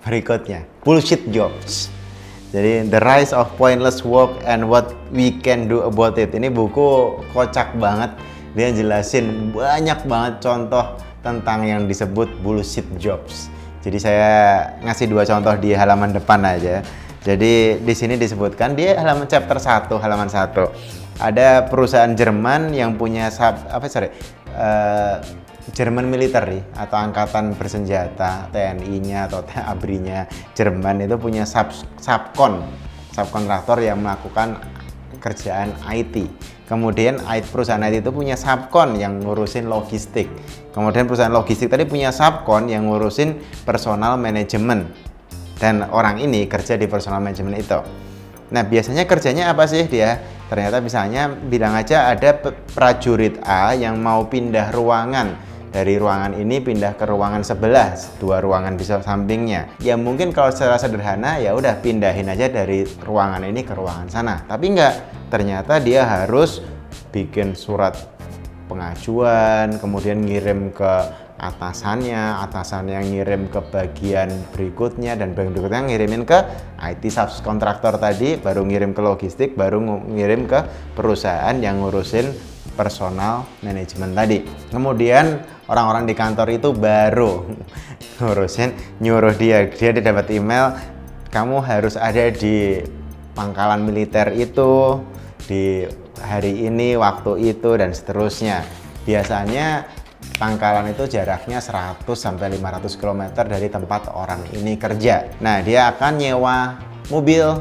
berikutnya, bullshit jobs. Jadi The Rise of Pointless Work and What We Can Do About It. Ini buku kocak banget. Dia jelasin banyak banget contoh tentang yang disebut bullshit jobs. Jadi saya ngasih 2 contoh di halaman depan aja. Jadi di sini disebutkan di halaman chapter 1, halaman 1. Ada perusahaan Jerman yang punya Jerman military atau angkatan bersenjata, TNI-nya atau ABRI-nya Jerman itu punya subkontraktor yang melakukan kerjaan IT. Kemudian perusahaan IT itu punya subkon yang ngurusin logistik. Kemudian perusahaan logistik tadi punya subkon yang ngurusin personal management. Dan orang ini kerja di personal management itu. Nah, biasanya kerjanya apa sih dia? Ternyata misalnya bilang aja ada prajurit A yang mau pindah ruangan. Dari ruangan ini pindah ke ruangan sebelah, 2 ruangan di sampingnya. Ya mungkin kalau secara sederhana ya udah pindahin aja dari ruangan ini ke ruangan sana. Tapi enggak, ternyata dia harus bikin surat pengajuan, kemudian ngirim ke atasannya ngirim ke bagian berikutnya, dan bagian berikutnya ngirimin ke IT subkontraktor tadi, baru ngirim ke logistik, baru ngirim ke perusahaan yang ngurusin personal management tadi. Kemudian orang-orang di kantor itu baru nyuruh dia dapat email, kamu harus ada di pangkalan militer itu di hari ini, waktu itu, dan seterusnya. Biasanya pangkalan itu jaraknya 100 sampai 500 km dari tempat orang ini kerja. Nah, dia akan nyewa mobil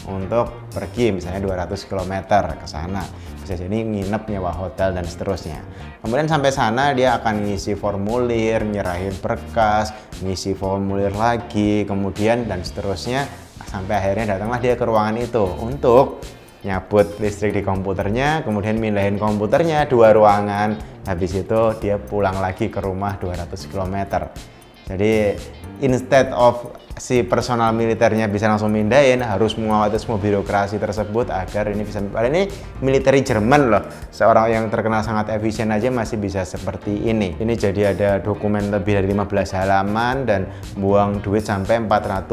untuk pergi misalnya 200 km ke sana. Bisa jadi nginep, nyewa hotel, dan seterusnya. Kemudian sampai sana dia akan ngisi formulir, nyerahin berkas, ngisi formulir lagi, kemudian dan seterusnya, sampai akhirnya datanglah dia ke ruangan itu untuk nyabut listrik di komputernya, kemudian mindahin komputernya 2 ruangan. Habis itu dia pulang lagi ke rumah 200 km. Jadi instead of si personal militernya bisa langsung mindahin, harus melewati semua birokrasi tersebut agar ini bisa. Padahal ini military Jerman loh, seorang yang terkenal sangat efisien aja masih bisa seperti ini. Ini jadi ada dokumen lebih dari 15 halaman dan buang duit sampai $400,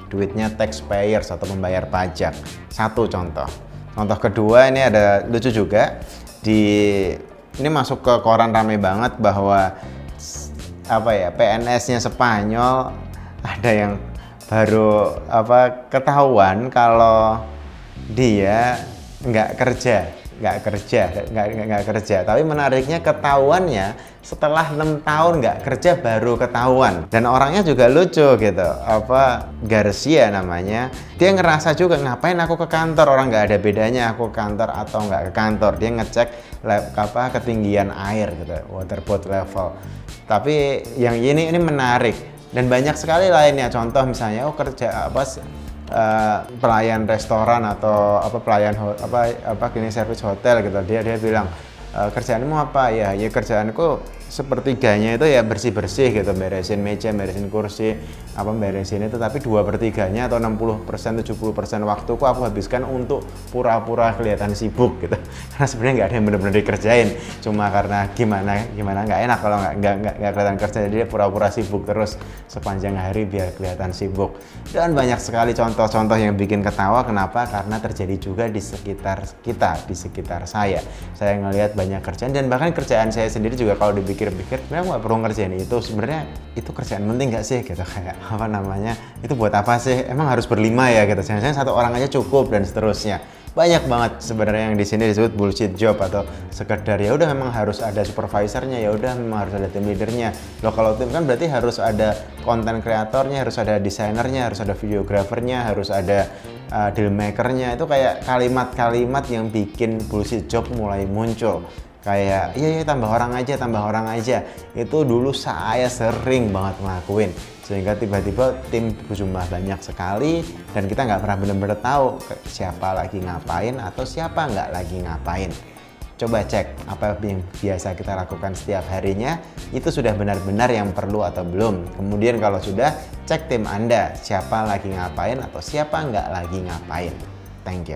duitnya taxpayers atau pembayar pajak. Satu contoh. Contoh kedua ini ada lucu juga, ini masuk ke koran rame banget bahwa PNS-nya Spanyol ada yang baru ketahuan kalau dia nggak kerja. Tapi menariknya ketahuannya setelah 6 tahun nggak kerja baru ketahuan. Dan orangnya juga lucu gitu, Garcia namanya. Dia ngerasa juga, ngapain aku ke kantor, orang nggak ada bedanya aku ke kantor atau nggak ke kantor. Dia ngecek ketinggian air gitu, water bottle level. Tapi yang ini menarik dan banyak sekali lainnya. Contoh misalnya kerja pelayan restoran atau pelayan cleaning service hotel gitu. Dia bilang, kerjaanmu apa? Ya kerjaanku sepertiganya itu ya bersih-bersih gitu, beresin meja, beresin kursi, beresin itu, tapi 2/3 atau 60%, 70% waktuku aku habiskan untuk pura-pura kelihatan sibuk gitu. Karena sebenarnya nggak ada yang benar-benar dikerjain, cuma karena gimana nggak enak kalau nggak kelihatan kerja, jadi dia pura-pura sibuk terus sepanjang hari biar kelihatan sibuk. Dan banyak sekali contoh-contoh yang bikin ketawa. Kenapa? Karena terjadi juga di sekitar kita, di sekitar saya ngelihat banyak kerjaan, dan bahkan kerjaan saya sendiri juga kalau dipikir-pikir sebenarnya nggak perlu ngerjain itu. Sebenarnya itu kerjaan penting nggak sih gitu, kayak itu buat apa sih, emang harus berlima ya gitu, jangan-jangan 1 orang aja cukup, dan seterusnya. Banyak banget sebenarnya yang di sini disebut bullshit job, atau sekedar ya udah memang harus ada supervisornya, ya udah memang harus ada tim leadernya. Loh, kalau tim kan berarti harus ada content kreatornya, harus ada desainernya, harus ada videografernya, harus ada deal makernya. Itu kayak kalimat-kalimat yang bikin bullshit job mulai muncul. Kayak tambah orang aja. Itu dulu saya sering banget ngelakuin, sehingga tiba-tiba tim berjumlah banyak sekali dan kita nggak pernah benar-benar tahu siapa lagi ngapain atau siapa nggak lagi ngapain. Coba cek apa yang biasa kita lakukan setiap harinya, itu sudah benar-benar yang perlu atau belum. Kemudian kalau sudah, cek tim Anda siapa lagi ngapain atau siapa nggak lagi ngapain. Thank you.